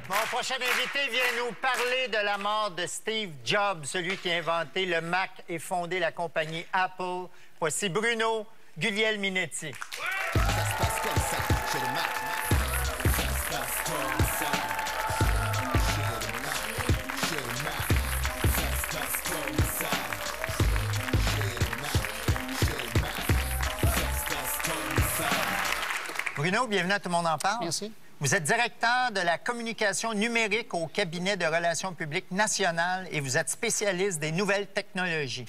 Mon prochain invité vient nous parler de la mort de Steve Jobs, celui qui a inventé le Mac et fondé la compagnie Apple. Voici Bruno Guglielminetti. Ça se passe comme ça, chez le Mac. Ça se passe comme ça. Chez le Mac, chez le Mac. Ça se passe comme ça. Chez le Mac, chez le Mac. Ça se passe comme ça. Bruno, bienvenue à Tout le monde en parle. Merci. Vous êtes directeur de la communication numérique au cabinet de relations publiques nationales et vous êtes spécialiste des nouvelles technologies.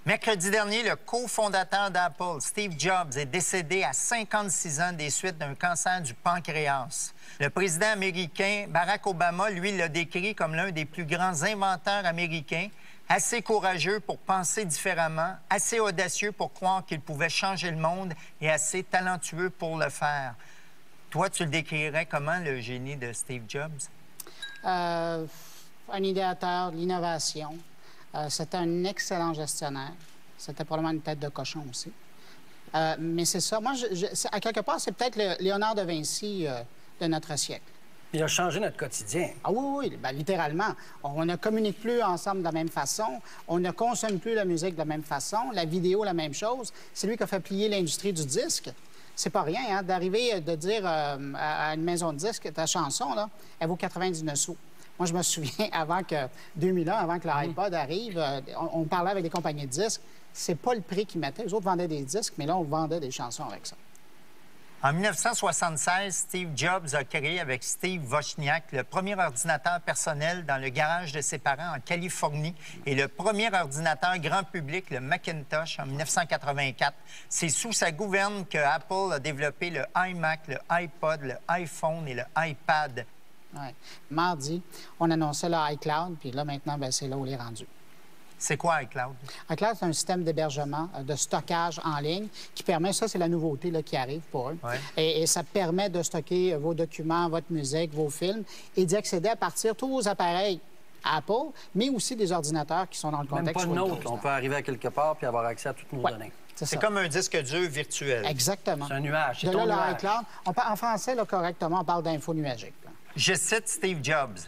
Mercredi dernier, le cofondateur d'Apple, Steve Jobs, est décédé à 56 ans des suites d'un cancer du pancréas. Le président américain Barack Obama, lui, l'a décrit comme l'un des plus grands inventeurs américains, assez courageux pour penser différemment, assez audacieux pour croire qu'il pouvait changer le monde et assez talentueux pour le faire. Toi, tu le décrirais comment, le génie de Steve Jobs? Un idéateur de l'innovation. C'était un excellent gestionnaire. C'était probablement une tête de cochon aussi. Mais c'est ça. Moi, à quelque part, c'est peut-être le Léonard de Vinci de notre siècle. Il a changé notre quotidien. Ah oui, bien, littéralement. On ne communique plus ensemble de la même façon. On ne consomme plus la musique de la même façon. La vidéo, la même chose. C'est lui qui a fait plier l'industrie du disque. C'est pas rien, hein, d'arriver de dire à une maison de disques, ta chanson, là, elle vaut 99 sous. Moi, je me souviens, avant que 2001, avant que l'iPod arrive, on parlait avec des compagnies de disques. C'est pas le prix qu'ils mettaient. Les autres vendaient des disques, mais là, on vendait des chansons avec ça. En 1976, Steve Jobs a créé avec Steve Wozniak le premier ordinateur personnel dans le garage de ses parents en Californie et le premier ordinateur grand public, le Macintosh, en 1984. C'est sous sa gouverne que Apple a développé le iMac, le iPod, le iPhone et le iPad. Ouais. Mardi, on annonçait le iCloud, puis là, maintenant, bien, c'est là où il est rendu. C'est quoi iCloud? iCloud, c'est un système d'hébergement, de stockage en ligne qui permet, ça, c'est la nouveauté là, qui arrive pour eux. Ouais. Et ça permet de stocker vos documents, votre musique, vos films et d'y accéder à partir de tous vos appareils Apple, mais aussi des ordinateurs qui sont dans le contexte. Même pas le nôtre. On peut arriver à quelque part puis avoir accès à toutes nos données. C'est comme un disque dur virtuel. Exactement. C'est un nuage. De là, le iCloud. En français, là, correctement, on parle d'info nuagique. Là. Je cite Steve Jobs.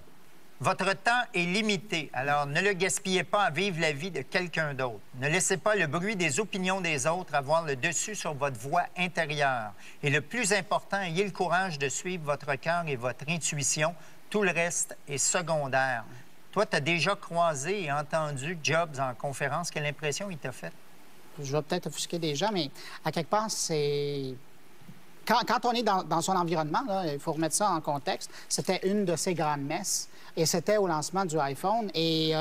Votre temps est limité, alors ne le gaspillez pas à vivre la vie de quelqu'un d'autre. Ne laissez pas le bruit des opinions des autres avoir le dessus sur votre voix intérieure. Et le plus important, ayez le courage de suivre votre cœur et votre intuition. Tout le reste est secondaire. Toi, tu as déjà croisé et entendu Jobs en conférence. Quelle impression il t'a fait? Je vais peut-être offusquer des gens, mais à quelque part, c'est... Quand on est dans son environnement, là, il faut remettre ça en contexte, c'était une de ses grandes messes. Et c'était au lancement du iPhone. Et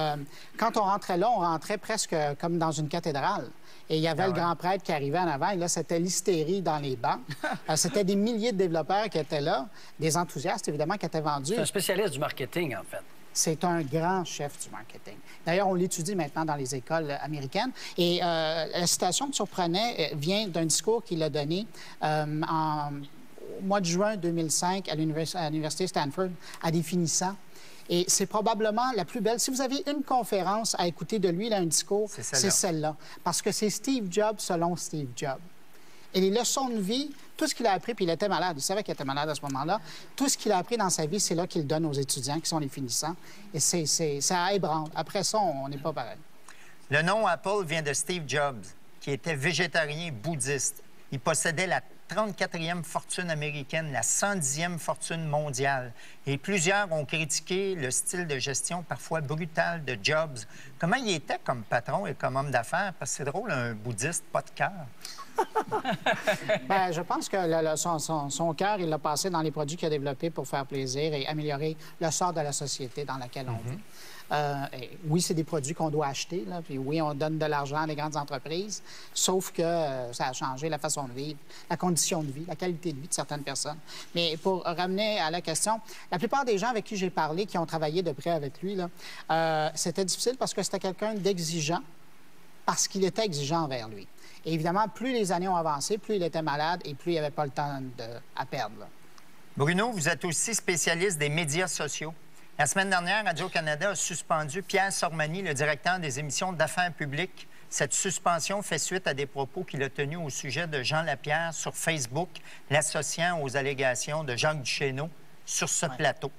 quand on rentrait là, on rentrait presque comme dans une cathédrale. Et il y avait le grand prêtre qui arrivait en avant. Et là, c'était l'hystérie dans les bancs. C'était des milliers de développeurs qui étaient là, des enthousiastes, évidemment, qui étaient vendus. C'est un spécialiste du marketing, en fait. C'est un grand chef du marketing. D'ailleurs, on l'étudie maintenant dans les écoles américaines. Et la citation qui surprenait vient d'un discours qu'il a donné au mois de juin 2005 à l'Université Stanford, à des finissants. Et c'est probablement la plus belle. Si vous avez une conférence à écouter de lui, là, un discours, c'est celle-là. Parce que c'est Steve Jobs selon Steve Jobs. Et les leçons de vie, tout ce qu'il a appris, puis il était malade, il savait qu'il était malade à ce moment-là, tout ce qu'il a appris dans sa vie, c'est là qu'il donne aux étudiants, qui sont les finissants. Et ça ébranle. Après ça, on n'est pas pareil. Le nom Apple vient de Steve Jobs, qui était végétarien bouddhiste. Il possédait la 34e fortune américaine, la 110e fortune mondiale. Et plusieurs ont critiqué le style de gestion parfois brutal de Jobs. Comment il était comme patron et comme homme d'affaires? Parce que c'est drôle, un bouddhiste, pas de cœur. Bien, je pense que son cœur, il l'a passé dans les produits qu'il a développés pour faire plaisir et améliorer le sort de la société dans laquelle on vit. Oui, c'est des produits qu'on doit acheter, là, puis oui, on donne de l'argent à des grandes entreprises, sauf que ça a changé la façon de vivre, la condition de vie, la qualité de vie de certaines personnes. Mais pour ramener à la question, la plupart des gens avec qui j'ai parlé, qui ont travaillé de près avec lui, c'était difficile parce que c'était quelqu'un d'exigeant, parce qu'il était exigeant envers lui. Et évidemment, plus les années ont avancé, plus il était malade et plus il n'y avait pas le temps à perdre. Là. Bruno, vous êtes aussi spécialiste des médias sociaux. La semaine dernière, Radio-Canada a suspendu Pierre Sormani, le directeur des émissions d'affaires publiques. Cette suspension fait suite à des propos qu'il a tenus au sujet de Jean Lapierre sur Facebook, l'associant aux allégations de Jacques Duchesneau sur ce plateau.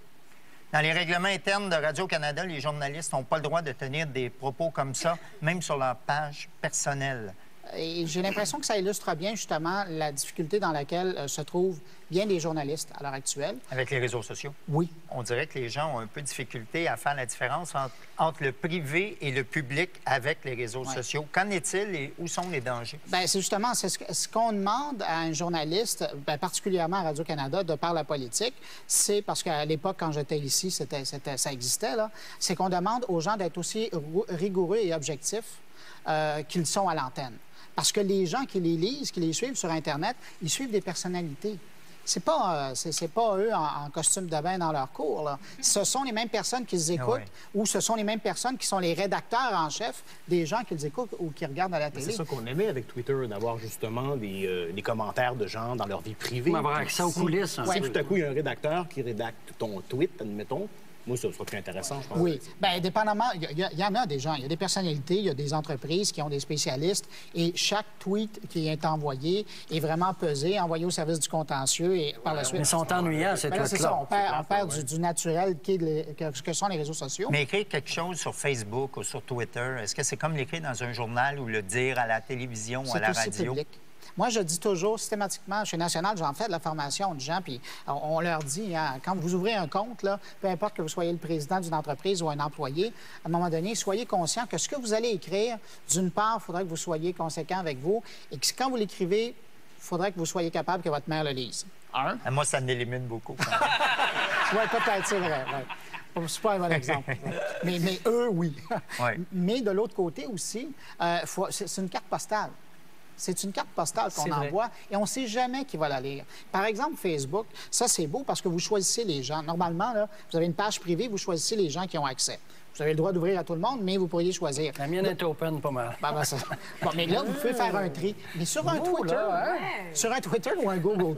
Dans les règlements internes de Radio-Canada, les journalistes n'ont pas le droit de tenir des propos comme ça, même sur leur page personnelle. Et j'ai l'impression que ça illustre bien, justement, la difficulté dans laquelle se trouvent bien des journalistes à l'heure actuelle. Avec les réseaux sociaux? Oui. On dirait que les gens ont un peu de difficulté à faire la différence entre le privé et le public avec les réseaux sociaux. Qu'en est-il et où sont les dangers? Bien, c'est justement ce qu'on demande à un journaliste, bien, particulièrement à Radio-Canada, de par la politique, c'est parce qu'à l'époque, quand j'étais ici, ça existait, là, c'est qu'on demande aux gens d'être aussi rigoureux et objectifs qu'ils sont à l'antenne. Parce que les gens qui les lisent, qui les suivent sur Internet, ils suivent des personnalités. C'est pas eux en costume de bain dans leur cours, là. Ce sont les mêmes personnes qu'ils écoutent ou ce sont les mêmes personnes qui sont les rédacteurs en chef des gens qu'ils écoutent ou qui regardent à la télé. C'est ça qu'on aimait avec Twitter, d'avoir justement des commentaires de gens dans leur vie privée. Avoir accès aux coulisses. Si tout à coup, il y a un rédacteur qui rédacte ton tweet, admettons, moi, ça serait plus intéressant, je pense. Oui. Bien, dépendamment, il y en a des gens. Il y a des personnalités, il y a des entreprises qui ont des spécialistes et chaque tweet qui est envoyé est vraiment pesé, envoyé au service du contentieux et par la suite... Mais ils sont ennuyants, ces tweets-là. C'est ça, on perd du naturel que sont les réseaux sociaux. Mais écrire quelque chose sur Facebook ou sur Twitter, est-ce que c'est comme l'écrire dans un journal ou le dire à la télévision ou à la radio? Public. Moi, je dis toujours systématiquement, chez National, j'en fais de la formation de gens, puis on leur dit, hein, quand vous ouvrez un compte, là, peu importe que vous soyez le président d'une entreprise ou un employé, à un moment donné, soyez conscient que ce que vous allez écrire, d'une part, il faudrait que vous soyez conséquent avec vous et que quand vous l'écrivez, il faudrait que vous soyez capable que votre mère le lise. Moi, ça m'élimine beaucoup. Oui, peut-être, c'est vrai. Ouais. C'est pas un bon exemple. mais eux, oui. Mais de l'autre côté aussi, c'est une carte postale. C'est une carte postale qu'on envoie et on ne sait jamais qui va la lire. Par exemple, Facebook, ça, c'est beau parce que vous choisissez les gens. Normalement, là, vous avez une page privée, vous choisissez les gens qui ont accès. Vous avez le droit d'ouvrir à tout le monde, mais vous pourriez choisir. La mienne est open, pas mal. Bon, mais là, vous pouvez faire un tri. Mais sur un Twitter ou un Google+,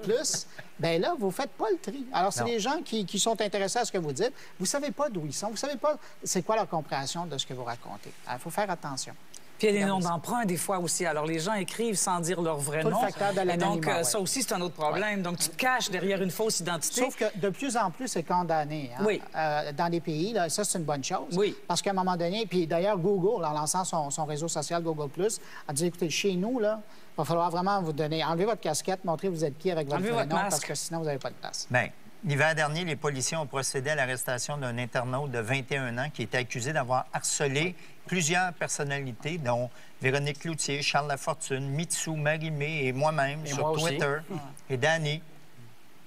bien là, vous ne faites pas le tri. Alors, c'est les gens qui sont intéressés à ce que vous dites. Vous ne savez pas d'où ils sont. Vous ne savez pas c'est quoi leur compréhension de ce que vous racontez. Il faut faire attention. Puis il y a des noms d'emprunt, des fois, aussi. Alors, les gens écrivent sans dire leur vrai nom. Le facteur de l'anonymat, donc, ça aussi, c'est un autre problème. Donc, tu te caches derrière une fausse identité. Sauf que de plus en plus, c'est condamné. Hein? Oui. Dans les pays, là, ça, c'est une bonne chose. Oui. Parce qu'à un moment donné, puis d'ailleurs, Google, en lançant son réseau social Google+, a dit, écoutez, chez nous, là, il va falloir vraiment vous donner... Enlevez votre casquette, montrez vous êtes qui avec votre vrai nom, parce que sinon, vous n'avez pas de place. Bien, l'hiver dernier, les policiers ont procédé à l'arrestation d'un internaute de 21 ans qui était accusé d'avoir harcelé plusieurs personnalités, dont Véronique Cloutier, Charles Lafortune, Mitsou, Marie-Mé et moi-même sur Twitter, et Danny.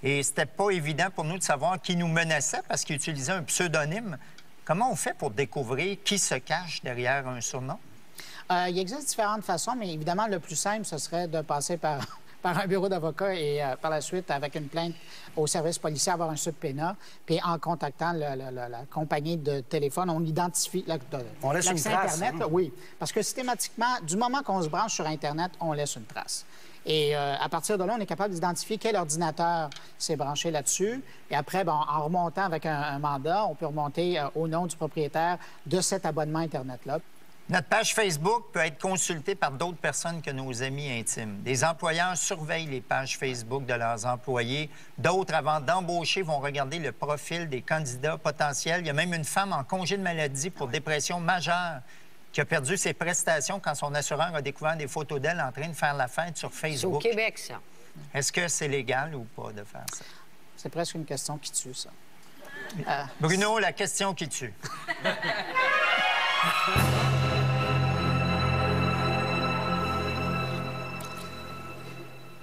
Et c'était pas évident pour nous de savoir qui nous menaçait parce qu'il utilisait un pseudonyme. Comment on fait pour découvrir qui se cache derrière un surnom? Il existe différentes façons, mais évidemment, le plus simple, ce serait de passer par un bureau d'avocat et par la suite, avec une plainte au service policier, avoir un subpoena. Puis en contactant la compagnie de téléphone, on identifie on laisse une trace. Internet. Là, oui, parce que systématiquement, du moment qu'on se branche sur Internet, on laisse une trace. Et à partir de là, on est capable d'identifier quel ordinateur s'est branché là-dessus. Et après, bon, en remontant avec un mandat, on peut remonter au nom du propriétaire de cet abonnement Internet-là. Notre page Facebook peut être consultée par d'autres personnes que nos amis intimes. Des employeurs surveillent les pages Facebook de leurs employés. D'autres, avant d'embaucher, vont regarder le profil des candidats potentiels. Il y a même une femme en congé de maladie pour dépression majeure qui a perdu ses prestations quand son assureur a découvert des photos d'elle en train de faire la fête sur Facebook. C'est au Québec, ça. Est-ce que c'est légal ou pas de faire ça? C'est presque une question qui tue, ça. Bruno, la question qui tue.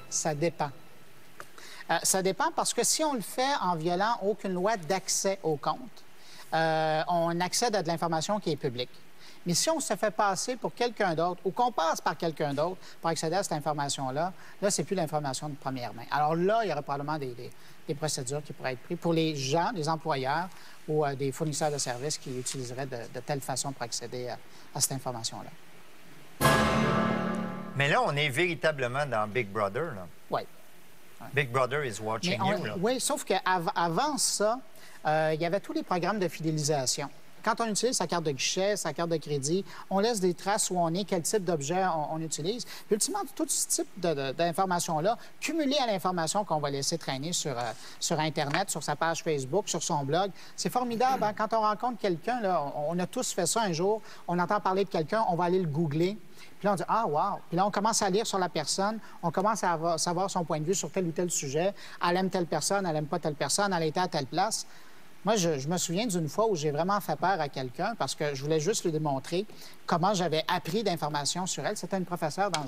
Ça dépend. Ça dépend parce que si on le fait en violant aucune loi d'accès au compte, on accède à de l'information qui est publique. Mais si on se fait passer pour quelqu'un d'autre ou qu'on passe par quelqu'un d'autre pour accéder à cette information-là, là, c'est plus l'information de première main. Alors là, il y aurait probablement des procédures qui pourraient être prises pour les gens, les employeurs ou des fournisseurs de services qui utiliseraient de telle façon pour accéder à cette information-là. Mais là, on est véritablement dans Big Brother, là. Oui. Big Brother is watching you, là. Oui, sauf qu'avant ça, il y avait tous les programmes de fidélisation quand on utilise sa carte de guichet, sa carte de crédit, on laisse des traces où on est, quel type d'objet on utilise. Puis, ultimement, tout ce type d'informations-là, cumulé à l'information qu'on va laisser traîner sur Internet, sur sa page Facebook, sur son blog, c'est formidable. Hein? Quand on rencontre quelqu'un, on a tous fait ça un jour, on entend parler de quelqu'un, on va aller le googler. Puis là, on dit « Ah, wow! » Puis là, on commence à lire sur la personne, on commence à savoir son point de vue sur tel ou tel sujet. Elle aime telle personne, elle aime pas telle personne, elle était à telle place. Moi, je me souviens d'une fois où j'ai vraiment fait peur à quelqu'un parce que je voulais juste lui démontrer comment j'avais appris d'informations sur elle. C'était une professeure dans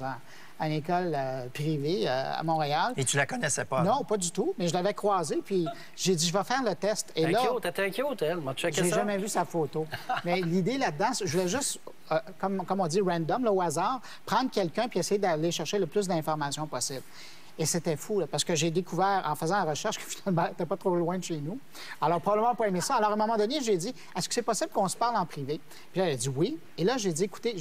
une école privée à Montréal. Et tu la connaissais pas? Non, pas du tout, mais je l'avais croisée, puis j'ai dit « Je vais faire le test. » Et là, t'étais cute, elle. j'ai jamais vu sa photo. Mais l'idée là-dedans, je voulais juste, comme on dit, random, là, au hasard, prendre quelqu'un puis essayer d'aller chercher le plus d'informations possible. Et c'était fou, là, parce que j'ai découvert, en faisant la recherche, que finalement, elle n'était pas trop loin de chez nous. Alors, probablement pas aimé ça. Alors, à un moment donné, j'ai dit, est-ce que c'est possible qu'on se parle en privé? Puis elle a dit oui. Et là, j'ai dit, écoutez,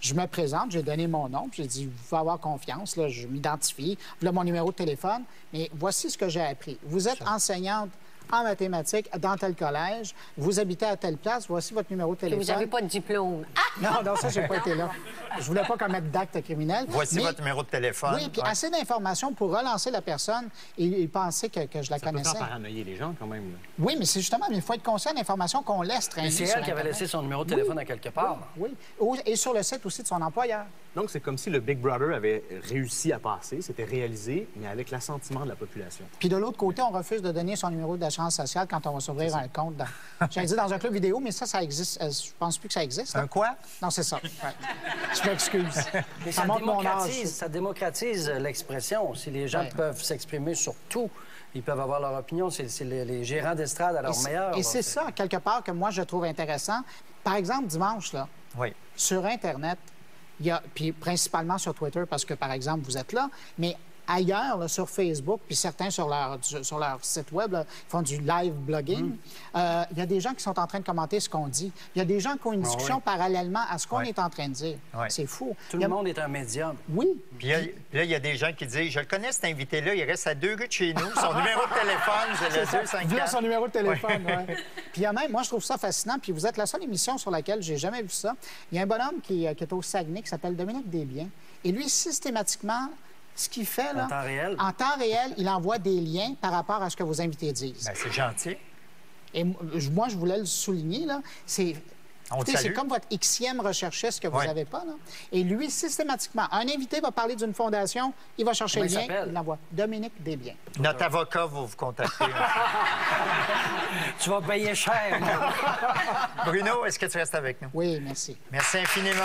je me présente, j'ai donné mon nom, puis j'ai dit, vous pouvez avoir confiance, là, je m'identifie, voilà mon numéro de téléphone, mais voici ce que j'ai appris. Vous êtes enseignante en mathématiques dans tel collège, vous habitez à telle place, voici votre numéro de téléphone. Vous n'avez pas de diplôme. Ah! Non, ça, j'ai pas été là. Je voulais pas commettre d'actes criminels. Voici votre numéro de téléphone. Oui, puis assez d'informations pour relancer la personne et penser que je la connaissais. Ça peut faire paranoïer les gens, quand même. Là. Oui, mais c'est justement, il faut être conscient de l'information qu'on laisse traîner. Mais c'est elle qui avait laissé son numéro de téléphone à quelque part. Oui, et sur le site aussi de son employeur. Donc, c'est comme si le Big Brother avait réussi à passer, c'était réalisé, mais avec l'assentiment de la population. Puis de l'autre côté, on refuse de donner son numéro d'assurance sociale quand on va s'ouvrir un compte j'allais dire dans un club vidéo, mais ça existe. Je pense plus que ça existe. Un quoi? Non, c'est ça. Ouais. Je m'excuse. Mais Ça montre mon âge. ça démocratise l'expression. Si les gens peuvent s'exprimer sur tout, ils peuvent avoir leur opinion. C'est les gérants d'estrade à leur meilleur. Et c'est ça, quelque part, que moi, je trouve intéressant. Par exemple, dimanche, là, sur Internet, il y a, puis principalement sur Twitter, parce que, par exemple, vous êtes là, mais ailleurs, là, sur Facebook, puis certains sur leur site web, là, ils font du live blogging. Il y a des gens qui sont en train de commenter ce qu'on dit. Il y a des gens qui ont une discussion parallèlement à ce qu'on est en train de dire. C'est fou. Tout le monde est un médium. Oui. Puis là, il y a des gens qui disent, je le connais, cet invité-là, il reste à 2 rues de chez nous. Son numéro de téléphone, c'est le 254. Voilà son numéro de téléphone, oui. Puis il y a même, moi, je trouve ça fascinant, puis vous êtes la seule émission sur laquelle j'ai jamais vu ça. Il y a un bonhomme qui est au Saguenay, qui s'appelle Dominique Desbiens, et lui, systématiquement, ce qu'il fait, là... En temps réel, il envoie des liens par rapport à ce que vos invités disent. Bien, c'est gentil. Et moi, je voulais le souligner, là. C'est comme votre Xème recherchiste que vous n'avez pas, là. Et lui, systématiquement, un invité va parler d'une fondation, il va chercher le lien, il l'envoie. Dominique Desbiens. Notre avocat va vous contacter. Tu vas payer cher. Bruno, est-ce que tu restes avec nous? Oui, merci. Merci infiniment.